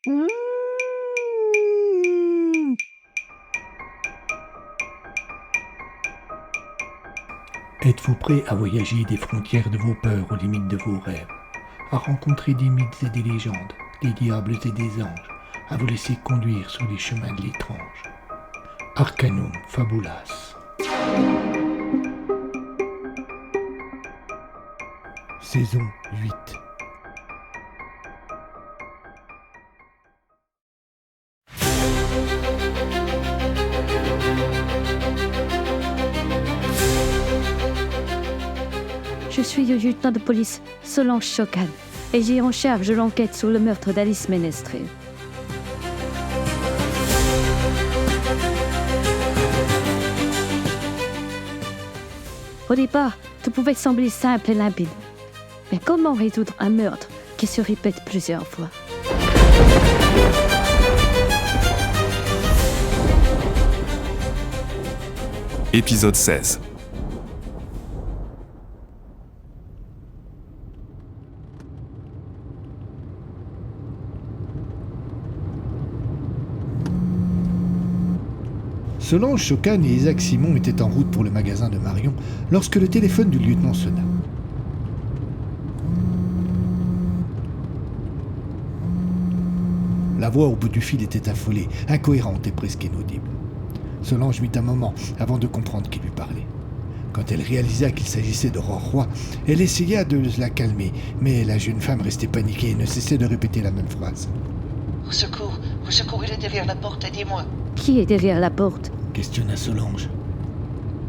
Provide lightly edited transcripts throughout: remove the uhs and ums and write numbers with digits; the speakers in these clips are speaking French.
Mmh. Êtes-vous prêt à voyager des frontières de vos peurs aux limites de vos rêves, à rencontrer des mythes et des légendes, des diables et des anges, à vous laisser conduire sur les chemins de l'étrange? Arcanum Fabulas. Saison 8. Je suis le lieutenant de police Solange Chocan et j'ai en charge l'enquête sur le meurtre d'Alice Ménestrel. Au départ, tout pouvait sembler simple et limpide. Mais comment résoudre un meurtre qui se répète plusieurs fois? Épisode 16. Solange Chocan et Isaac Simon étaient en route pour le magasin de Marion lorsque le téléphone du lieutenant sonna. La voix au bout du fil était affolée, incohérente et presque inaudible. Solange mit un moment avant de comprendre qui lui parlait. Quand elle réalisa qu'il s'agissait d'Aurore Roy, elle essaya de la calmer, mais la jeune femme restait paniquée et ne cessait de répéter la même phrase. Au secours, il est derrière la porte, aidez-moi. Qui est derrière la porte? Questionna Solange.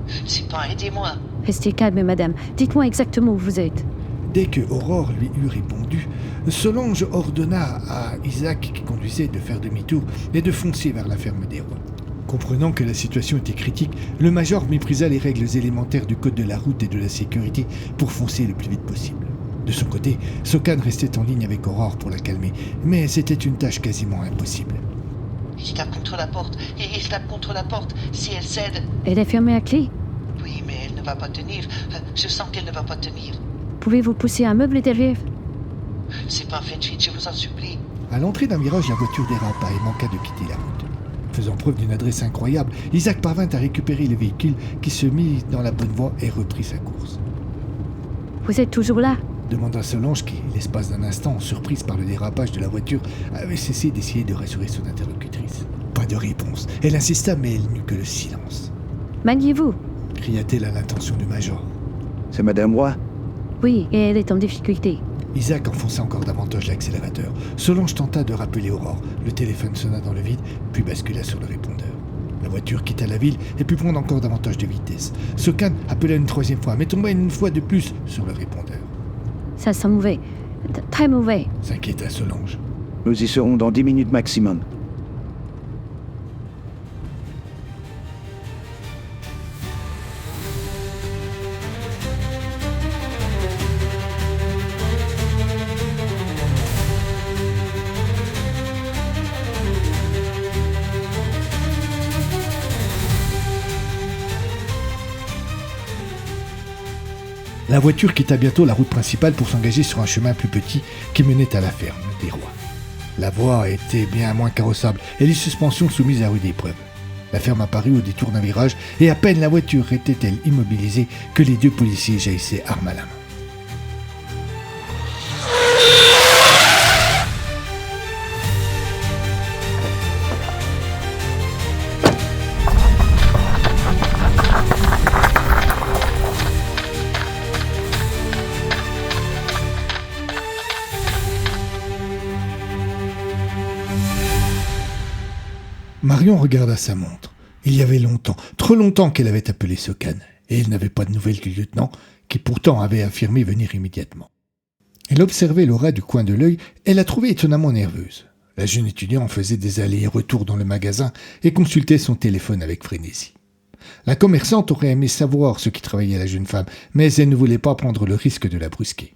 Je ne sais pas, aidez-moi. Restez calme, madame. Dites-moi exactement où vous êtes. Dès que Aurore lui eut répondu, Solange ordonna à Isaac qui conduisait de faire demi-tour et de foncer vers la ferme des Rois. Comprenant que la situation était critique, le major méprisa les règles élémentaires du code de la route et de la sécurité pour foncer le plus vite possible. De son côté, Chocan restait en ligne avec Aurore pour la calmer, mais c'était une tâche quasiment impossible. Il tape contre la porte, il tape contre la porte. Si elle cède... Elle est fermée à clé. Oui, mais elle ne va pas tenir. Je sens qu'elle ne va pas tenir. Pouvez-vous pousser un meuble derrière? C'est pas fait vite, je vous en supplie. À l'entrée d'un virage, la voiture dérapa et manqua de quitter la route. Faisant preuve d'une adresse incroyable, Isaac parvint à récupérer le véhicule qui se mit dans la bonne voie et reprit sa course. Vous êtes toujours là? Demanda Solange qui, l'espace d'un instant, surprise par le dérapage de la voiture, avait cessé d'essayer de rassurer son interlocutrice. Pas de réponse. Elle insista, mais elle n'eut que le silence. Maniez-vous? Cria-t-elle à l'intention du major. C'est Madame Roy? Oui, et elle est en difficulté. Isaac enfonça encore davantage l'accélérateur. Solange tenta de rappeler Aurore. Le téléphone sonna dans le vide, puis bascula sur le répondeur. La voiture quitta la ville et put prendre encore davantage de vitesse. Chocan appela une troisième fois, mais tomba une fois de plus sur le répondeur. Ça sent mauvais. Très mauvais. S'inquiéta Solange. Nous y serons dans 10 minutes maximum. La voiture quitta bientôt la route principale pour s'engager sur un chemin plus petit qui menait à la ferme des Rois. La voie était bien moins carrossable et les suspensions soumises à rude épreuve. La ferme apparut au détour d'un virage et à peine la voiture était-elle immobilisée que les deux policiers jaillissaient armes à la main. Marion regarda sa montre. Il y avait longtemps, trop longtemps qu'elle avait appelé Chocan, et elle n'avait pas de nouvelles du lieutenant, qui pourtant avait affirmé venir immédiatement. Elle observait Laura du coin de l'œil et la trouvait étonnamment nerveuse. La jeune étudiante faisait des allers et retours dans le magasin et consultait son téléphone avec frénésie. La commerçante aurait aimé savoir ce qui travaillait la jeune femme, mais elle ne voulait pas prendre le risque de la brusquer.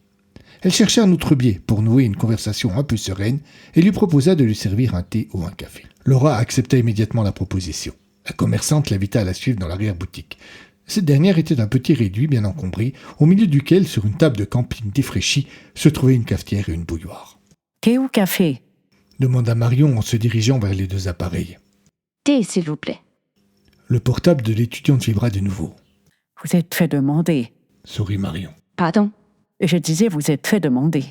Elle chercha un autre biais pour nouer une conversation un peu sereine et lui proposa de lui servir un thé ou un café. Laura accepta immédiatement la proposition. La commerçante l'invita à la suivre dans l'arrière-boutique. Cette dernière était un petit réduit bien encombré, au milieu duquel, sur une table de camping défraîchie, se trouvaient une cafetière et une bouilloire. Thé ou café? demanda Marion en se dirigeant vers les deux appareils. Thé, s'il vous plaît. Le portable de l'étudiante vibra de nouveau. Vous êtes fait demander. Sourit Marion. Pardon? Je disais, vous êtes fait demander.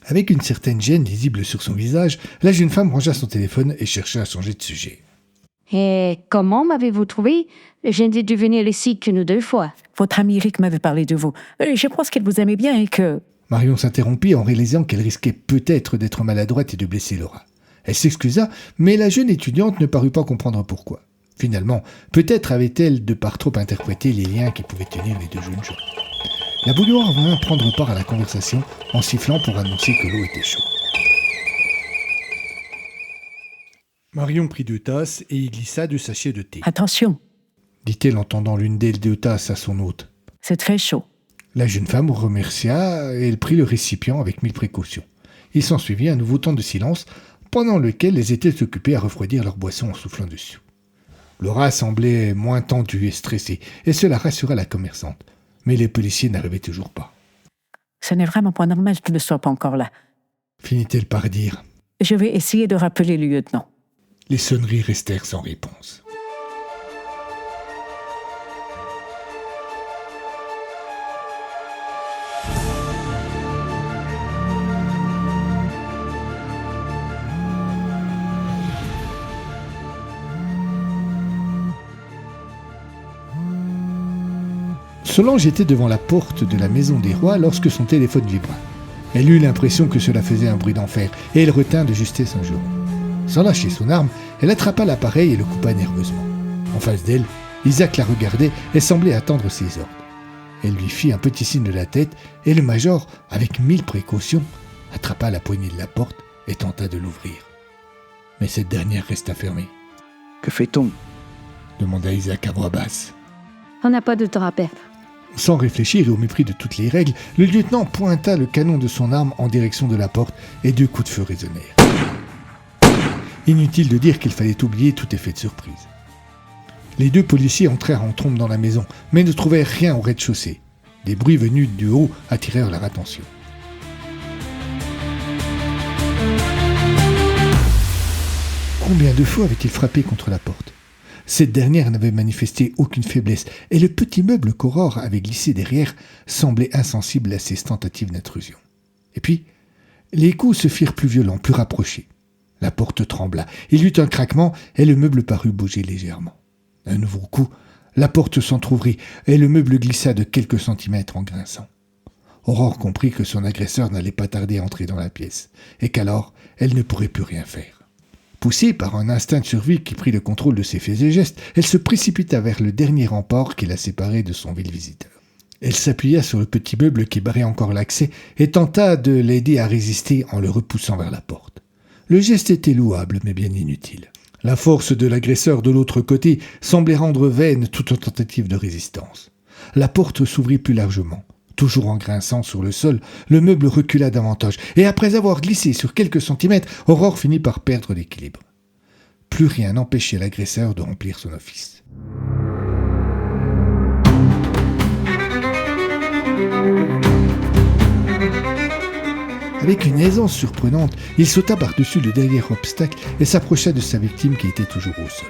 Avec une certaine gêne lisible sur son visage, la jeune femme rangea son téléphone et chercha à changer de sujet. Et comment m'avez-vous trouvé? Je n'ai dû venir ici que nous 2 fois. Votre ami Rick m'avait parlé de vous. Je pense qu'elle vous aimait bien et que... Marion s'interrompit en réalisant qu'elle risquait peut-être d'être maladroite et de blesser Laura. Elle s'excusa, mais la jeune étudiante ne parut pas comprendre pourquoi. Finalement, peut-être avait-elle de par trop interprété les liens qui pouvaient tenir les deux jeunes gens. La bouilloire vint prendre part à la conversation en sifflant pour annoncer que l'eau était chaude. Marion prit 2 tasses et y glissa 2 sachets de thé. Attention, Dit-elle en tendant l'une des 2 tasses à son hôte. c'est très chaud. La jeune femme remercia et elle prit le récipient avec 1000 précautions. Il s'ensuivit un nouveau temps de silence, pendant lequel elles étaient occupées à refroidir leur boisson en soufflant dessus. Laura semblait moins tendue et stressée, et cela rassura la commerçante. Mais les policiers n'arrivaient toujours pas. Ce n'est vraiment pas normal qu'il ne soit pas encore là. Finit-elle par dire. Je vais essayer de rappeler le lieutenant. Les sonneries restèrent sans réponse. Solange était devant la porte de la maison des rois lorsque son téléphone vibra. Elle eut l'impression que cela faisait un bruit d'enfer et elle retint de justesse un genou. Sans lâcher son arme, elle attrapa l'appareil et le coupa nerveusement. En face d'elle, Isaac la regardait et semblait attendre ses ordres. Elle lui fit un petit signe de la tête et le major, avec 1000 précautions, attrapa la poignée de la porte et tenta de l'ouvrir. Mais cette dernière resta fermée. « Que fait-on » demanda Isaac à voix basse. On n'a pas de temps à perdre. Sans réfléchir et au mépris de toutes les règles, le lieutenant pointa le canon de son arme en direction de la porte et 2 coups de feu résonnèrent. Inutile de dire qu'il fallait oublier tout effet de surprise. Les 2 policiers entrèrent en trombe dans la maison, mais ne trouvèrent rien au rez-de-chaussée. Des bruits venus du haut attirèrent leur attention. Combien de fois avait-il frappé contre la porte ? Cette dernière n'avait manifesté aucune faiblesse, et le petit meuble qu'Aurore avait glissé derrière semblait insensible à ces tentatives d'intrusion. Et puis, les coups se firent plus violents, plus rapprochés. La porte trembla, il y eut un craquement, et le meuble parut bouger légèrement. Un nouveau coup, la porte s'entr'ouvrit, et le meuble glissa de quelques centimètres en grinçant. Aurore comprit que son agresseur n'allait pas tarder à entrer dans la pièce, et qu'alors, elle ne pourrait plus rien faire. Poussée par un instinct de survie qui prit le contrôle de ses faits et gestes, elle se précipita vers le dernier rempart qui la séparait de son vil visiteur. Elle s'appuya sur le petit meuble qui barrait encore l'accès et tenta de l'aider à résister en le repoussant vers la porte. Le geste était louable, mais bien inutile. La force de l'agresseur de l'autre côté semblait rendre vaine toute tentative de résistance. La porte s'ouvrit plus largement. Toujours en grinçant sur le sol, le meuble recula davantage, et après avoir glissé sur quelques centimètres, Aurore finit par perdre l'équilibre. Plus rien n'empêchait l'agresseur de remplir son office. Avec une aisance surprenante, il sauta par-dessus le dernier obstacle et s'approcha de sa victime qui était toujours au sol.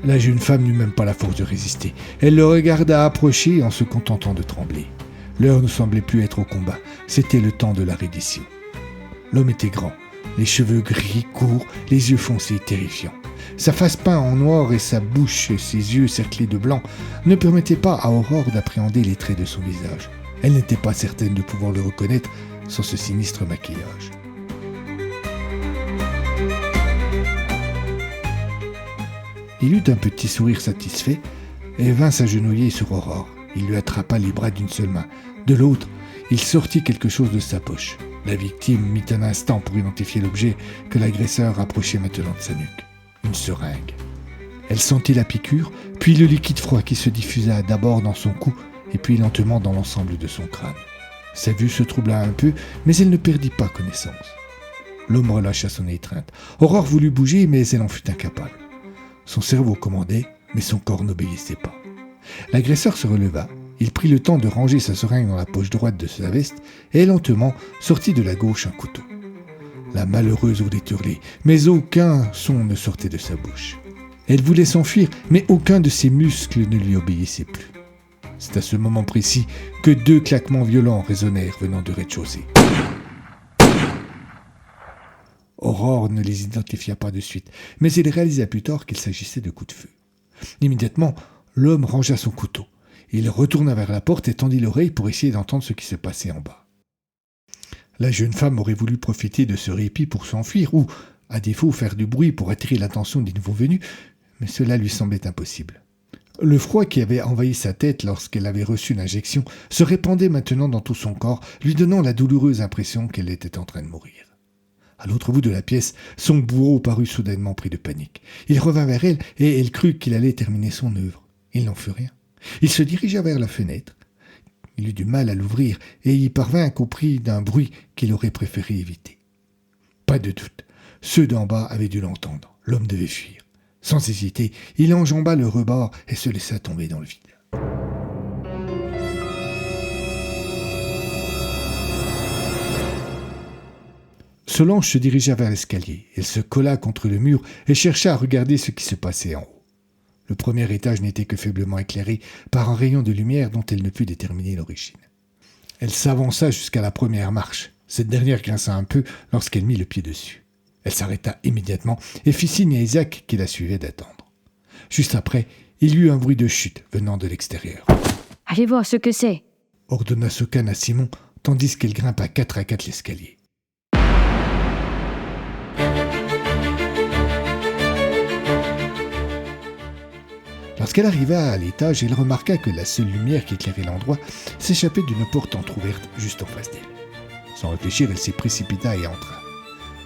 La jeune femme n'eut même pas la force de résister. Elle le regarda approcher en se contentant de trembler. L'heure ne semblait plus être au combat. C'était le temps de la reddition. L'homme était grand, les cheveux gris, courts, les yeux foncés, terrifiants. Sa face peinte en noir et sa bouche et ses yeux cerclés de blanc ne permettaient pas à Aurore d'appréhender les traits de son visage. Elle n'était pas certaine de pouvoir le reconnaître sans ce sinistre maquillage. Il eut un petit sourire satisfait et vint s'agenouiller sur Aurore. Il lui attrapa les bras d'une seule main. De l'autre, il sortit quelque chose de sa poche. La victime mit un instant pour identifier l'objet que l'agresseur approchait maintenant de sa nuque. Une seringue. Elle sentit la piqûre, puis le liquide froid qui se diffusa d'abord dans son cou et puis lentement dans l'ensemble de son crâne. Sa vue se troubla un peu, mais elle ne perdit pas connaissance. L'homme relâcha son étreinte. Aurore voulut bouger, mais elle en fut incapable. Son cerveau commandait, mais son corps n'obéissait pas. L'agresseur se releva, Il prit le temps de ranger sa seringue dans la poche droite de sa veste et lentement sortit de la gauche un couteau. La malheureuse voulait hurler, mais aucun son ne sortait de sa bouche. Elle voulait s'enfuir, mais aucun de ses muscles ne lui obéissait plus. C'est à ce moment précis que 2 claquements violents résonnèrent venant du rez-de-chaussée. Aurore ne les identifia pas de suite, mais il réalisa plus tard qu'il s'agissait de coups de feu. Immédiatement, l'homme rangea son couteau. Il retourna vers la porte et tendit l'oreille pour essayer d'entendre ce qui se passait en bas. La jeune femme aurait voulu profiter de ce répit pour s'enfuir ou, à défaut, faire du bruit pour attirer l'attention des nouveaux venus, mais cela lui semblait impossible. Le froid qui avait envahi sa tête lorsqu'elle avait reçu l'injection se répandait maintenant dans tout son corps, lui donnant la douloureuse impression qu'elle était en train de mourir. À l'autre bout de la pièce, son bourreau parut soudainement pris de panique. Il revint vers elle et elle crut qu'il allait terminer son œuvre. Il n'en fut rien. Il se dirigea vers la fenêtre. Il eut du mal à l'ouvrir et y parvint qu'au prix d'un bruit qu'il aurait préféré éviter. Pas de doute, ceux d'en bas avaient dû l'entendre. L'homme devait fuir. Sans hésiter, il enjamba le rebord et se laissa tomber dans le vide. Solange se dirigea vers l'escalier. Elle se colla contre le mur et chercha à regarder ce qui se passait en haut. Le premier étage n'était que faiblement éclairé par un rayon de lumière dont elle ne put déterminer l'origine. Elle s'avança jusqu'à la première marche. Cette dernière grinça un peu lorsqu'elle mit le pied dessus. Elle s'arrêta immédiatement et fit signe à Isaac qui la suivait d'attendre. Juste après, il y eut un bruit de chute venant de l'extérieur. « Allez voir ce que c'est !» ordonna Sokan à Simon, tandis qu'elle grimpa 4 à 4 l'escalier. Lorsqu'elle arriva à l'étage, elle remarqua que la seule lumière qui éclairait l'endroit s'échappait d'une porte entr'ouverte juste en face d'elle. Sans réfléchir, elle s'y précipita et entra.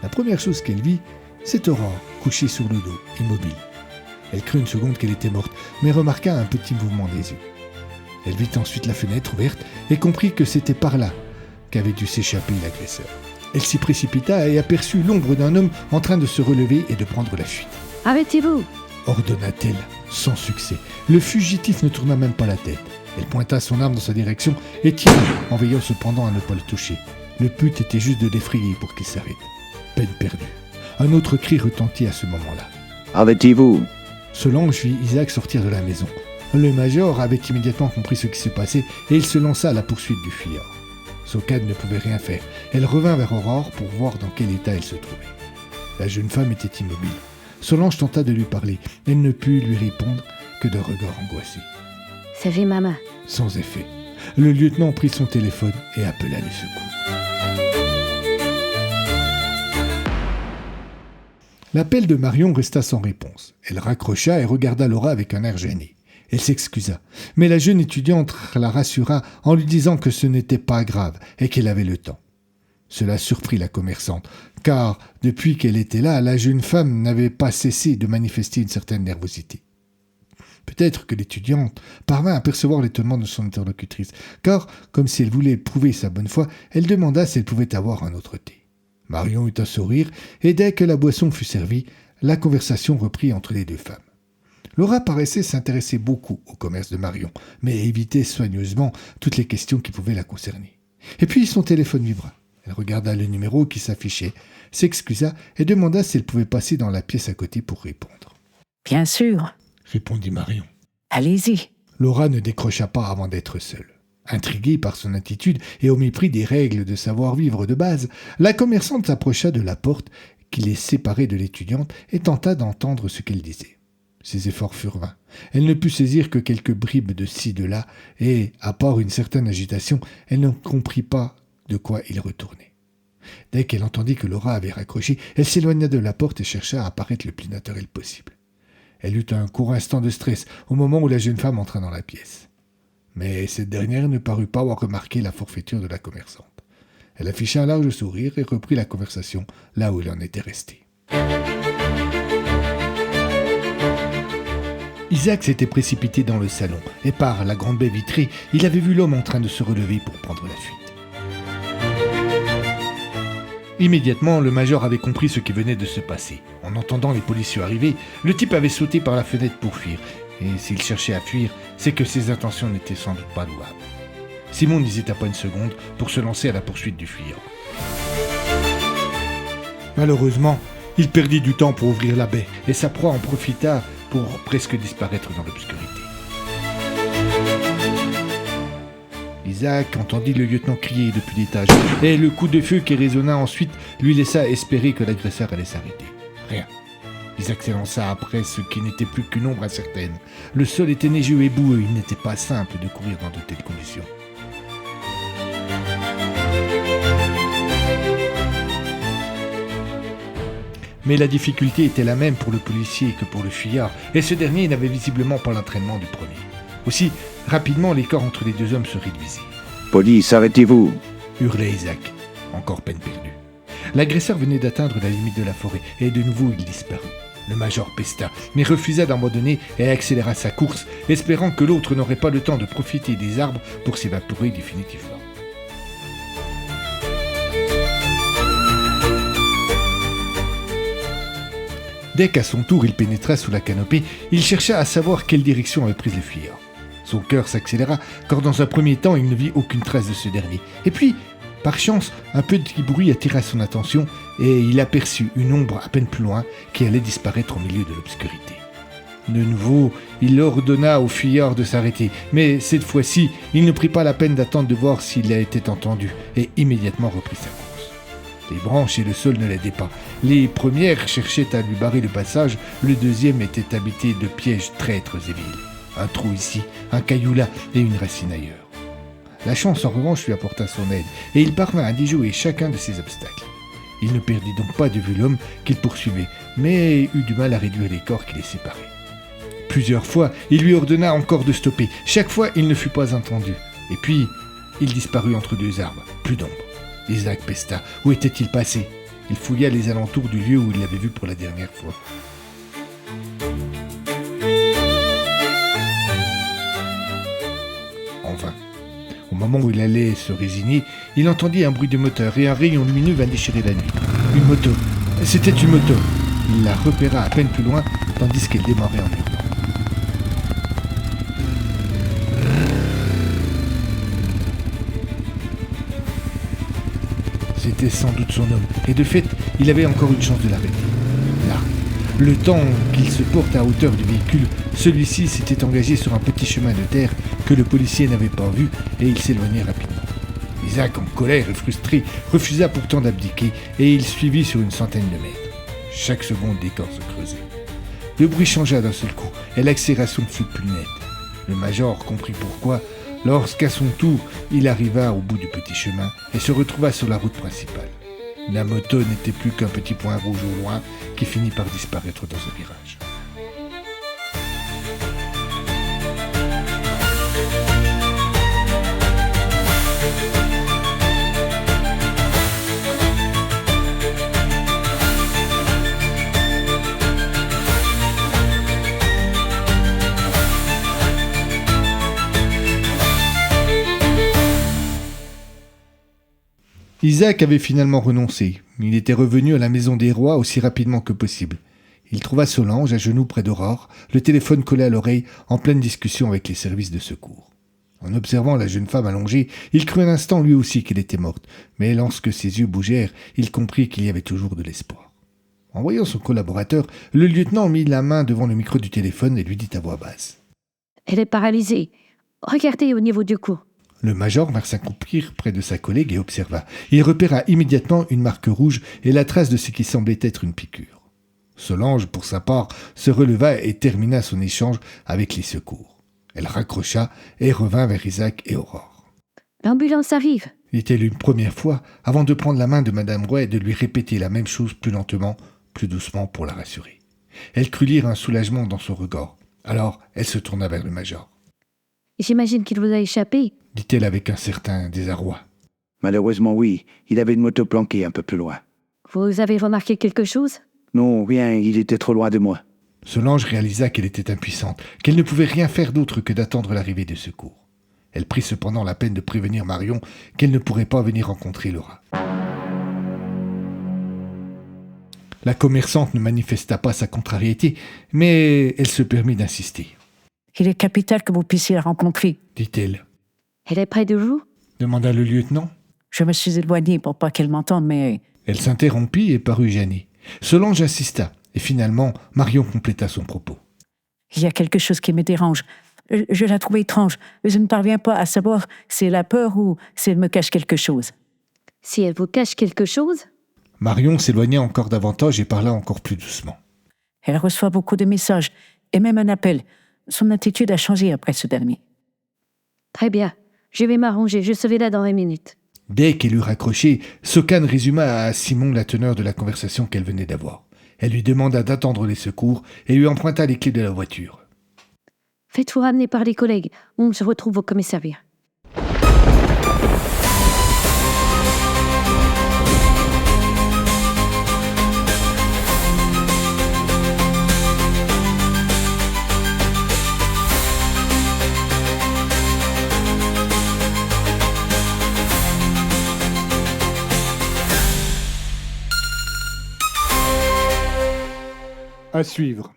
La première chose qu'elle vit, c'est Aurore, couchée sur le dos, immobile. Elle crut une seconde qu'elle était morte, mais remarqua un petit mouvement des yeux. Elle vit ensuite la fenêtre ouverte et comprit que c'était par là qu'avait dû s'échapper l'agresseur. Elle s'y précipita et aperçut l'ombre d'un homme en train de se relever et de prendre la fuite. « Arrêtez-vous !» ordonna-t-elle, sans succès. Le fugitif ne tourna même pas la tête. Elle pointa son arme dans sa direction et tira, en veillant cependant à ne pas le toucher. Le but était juste de l'effrayer pour qu'il s'arrête. Peine perdue. Un autre cri retentit à ce moment-là. « Arrêtez-vous » Solange vit Isaac sortir de la maison. Le major avait immédiatement compris ce qui se passait et il se lança à la poursuite du fuyard. Sokan ne pouvait rien faire. Elle revint vers Aurore pour voir dans quel état elle se trouvait. La jeune femme était immobile. Solange tenta de lui parler. Elle ne put lui répondre que d'un regard angoissé. « Ça fait ma main. » Sans effet. Le lieutenant prit son téléphone et appela les secours. L'appel de Marion resta sans réponse. Elle raccrocha et regarda Laura avec un air gêné. Elle s'excusa, mais la jeune étudiante la rassura en lui disant que ce n'était pas grave et qu'elle avait le temps. Cela surprit la commerçante, car depuis qu'elle était là, la jeune femme n'avait pas cessé de manifester une certaine nervosité. Peut-être que l'étudiante parvint à percevoir l'étonnement de son interlocutrice, car, comme si elle voulait prouver sa bonne foi, elle demanda si elle pouvait avoir un autre thé. Marion eut un sourire, et dès que la boisson fut servie, la conversation reprit entre les deux femmes. Laura paraissait s'intéresser beaucoup au commerce de Marion, mais évitait soigneusement toutes les questions qui pouvaient la concerner. Et puis son téléphone vibra. Elle regarda le numéro qui s'affichait, s'excusa et demanda si elle pouvait passer dans la pièce à côté pour répondre. « Bien sûr. » répondit Marion. « Allez-y. » Laura ne décrocha pas avant d'être seule. Intriguée par son attitude et au mépris des règles de savoir-vivre de base, la commerçante s'approcha de la porte qui les séparait de l'étudiante et tenta d'entendre ce qu'elle disait. Ses efforts furent vains. Elle ne put saisir que quelques bribes de ci, de là, et, à part une certaine agitation, elle ne comprit pas de quoi il retournait. Dès qu'elle entendit que Laura avait raccroché, elle s'éloigna de la porte et chercha à apparaître le plus naturel possible. Elle eut un court instant de stress au moment où la jeune femme entra dans la pièce. Mais cette dernière ne parut pas avoir remarqué la forfaiture de la commerçante. Elle afficha un large sourire et reprit la conversation là où elle en était restée. Isaac s'était précipité dans le salon, et par la grande baie vitrée, il avait vu l'homme en train de se relever pour prendre la fuite. Immédiatement, le major avait compris ce qui venait de se passer. En entendant les policiers arriver, le type avait sauté par la fenêtre pour fuir, Et s'il cherchait à fuir, c'est que ses intentions n'étaient sans doute pas louables. Simon n'hésita pas une seconde pour se lancer à la poursuite du fuyant. Malheureusement, il perdit du temps pour ouvrir la baie, et sa proie en profita pour presque disparaître dans l'obscurité. Isaac entendit le lieutenant crier depuis l'étage, et le coup de feu qui résonna ensuite lui laissa espérer que l'agresseur allait s'arrêter. Rien. Isaac s'élança après ce qui n'était plus qu'une ombre incertaine. Le sol était neigeux et boueux, il n'était pas simple de courir dans de telles conditions. Mais la difficulté était la même pour le policier que pour le fuyard, et ce dernier n'avait visiblement pas l'entraînement du premier. Aussi, rapidement, l'écart entre les deux hommes se réduisit. « Police, arrêtez-vous !» hurlait Isaac, encore peine perdue. L'agresseur venait d'atteindre la limite de la forêt, et de nouveau il disparut. Le major pesta, mais refusa d'abandonner et accéléra sa course, espérant que l'autre n'aurait pas le temps de profiter des arbres pour s'évaporer définitivement. Dès qu'à son tour il pénétra sous la canopée, il chercha à savoir quelle direction avait prise le fuyard. Son cœur s'accéléra, car dans un premier temps il ne vit aucune trace de ce dernier. Et puis, par chance, un petit bruit attira son attention et il aperçut une ombre à peine plus loin qui allait disparaître au milieu de l'obscurité. De nouveau, il ordonna au fuyard de s'arrêter, mais cette fois-ci, il ne prit pas la peine d'attendre de voir s'il était entendu et immédiatement reprit sa course. Les branches et le sol ne l'aidaient pas. Les premières cherchaient à lui barrer le passage, le deuxième était habité de pièges traîtres et vils. Un trou ici, un caillou là et une racine ailleurs. La chance en revanche lui apporta son aide, et il parvint à déjouer chacun de ces obstacles. Il ne perdit donc pas de vue l'homme qu'il poursuivait, mais eut du mal à réduire les corps qui les séparaient. Plusieurs fois, il lui ordonna encore de stopper. Chaque fois, il ne fut pas entendu. Et puis, il disparut entre deux arbres. Plus d'ombre. Isaac pesta. Où était-il passé? Il fouilla les alentours du lieu où il l'avait vu pour la dernière fois. En vain. Au moment où il allait se résigner, il entendit un bruit de moteur et un rayon lumineux vint déchirer la nuit. Une moto. C'était une moto. Il la repéra à peine plus loin, tandis qu'elle démarrait en hurlant. C'était sans doute son homme, et de fait, il avait encore une chance de l'arrêter. Là, le temps qu'il se porte à hauteur du véhicule, celui-ci s'était engagé sur un petit chemin de terre que le policier n'avait pas vu, et il s'éloignait rapidement. Isaac, en colère et frustré, refusa pourtant d'abdiquer, et il suivit sur une centaine de mètres. Chaque seconde, l'écart se creusait. Le bruit changea d'un seul coup, et l'accélération fut plus nette. Le major comprit pourquoi, lorsqu'à son tour, il arriva au bout du petit chemin et se retrouva sur la route principale. La moto n'était plus qu'un petit point rouge au loin qui finit par disparaître dans un virage. Isaac avait finalement renoncé. Il était revenu à la maison des rois aussi rapidement que possible. Il trouva Solange à genoux près d'Aurore, le téléphone collé à l'oreille, en pleine discussion avec les services de secours. En observant la jeune femme allongée, il crut un instant lui aussi qu'elle était morte, mais lorsque ses yeux bougèrent, il comprit qu'il y avait toujours de l'espoir. En voyant son collaborateur, le lieutenant mit la main devant le micro du téléphone et lui dit à voix basse. « Elle est paralysée. Regardez au niveau du cou. » Le major vint s'accroupir près de sa collègue et observa. Il repéra immédiatement une marque rouge et la trace de ce qui semblait être une piqûre. Solange, pour sa part, se releva et termina son échange avec les secours. Elle raccrocha et revint vers Isaac et Aurore. « L'ambulance arrive. » dit-elle une première fois, avant de prendre la main de Madame Roy et de lui répéter la même chose plus lentement, plus doucement pour la rassurer. Elle crut lire un soulagement dans son regard. Alors, elle se tourna vers le major. « J'imagine qu'il vous a échappé. » dit-elle avec un certain désarroi. Malheureusement, oui. Il avait une moto planquée un peu plus loin. Vous avez remarqué quelque chose? Non, rien, il était trop loin de moi. Solange réalisa qu'elle était impuissante, qu'elle ne pouvait rien faire d'autre que d'attendre l'arrivée des secours. Elle prit cependant la peine de prévenir Marion qu'elle ne pourrait pas venir rencontrer Laura. La commerçante ne manifesta pas sa contrariété, mais elle se permit d'insister. Il est capital que vous puissiez la rencontrer. dit-elle. Elle est près de vous? Demanda le lieutenant. Je me suis éloigné pour pas qu'elle m'entende, mais Elle s'interrompit et parut gênée. Solange insista, et finalement, Marion compléta son propos. il y a quelque chose qui me dérange. Je la trouve étrange. Je ne parviens pas à savoir si elle a peur ou si elle me cache quelque chose. Si elle vous cache quelque chose? Marion s'éloigna encore davantage et parla encore plus doucement. Elle reçoit beaucoup de messages et même un appel. Son attitude a changé après ce dernier. Très bien. Je vais m'arranger. Je serai là dans 20 minutes. Dès qu'elle eut raccroché, Sokane résuma à Simon la teneur de la conversation qu'elle venait d'avoir. Elle lui demanda d'attendre les secours et lui emprunta les clés de la voiture. Faites-vous ramener par les collègues. On se retrouve au commissariat. À suivre.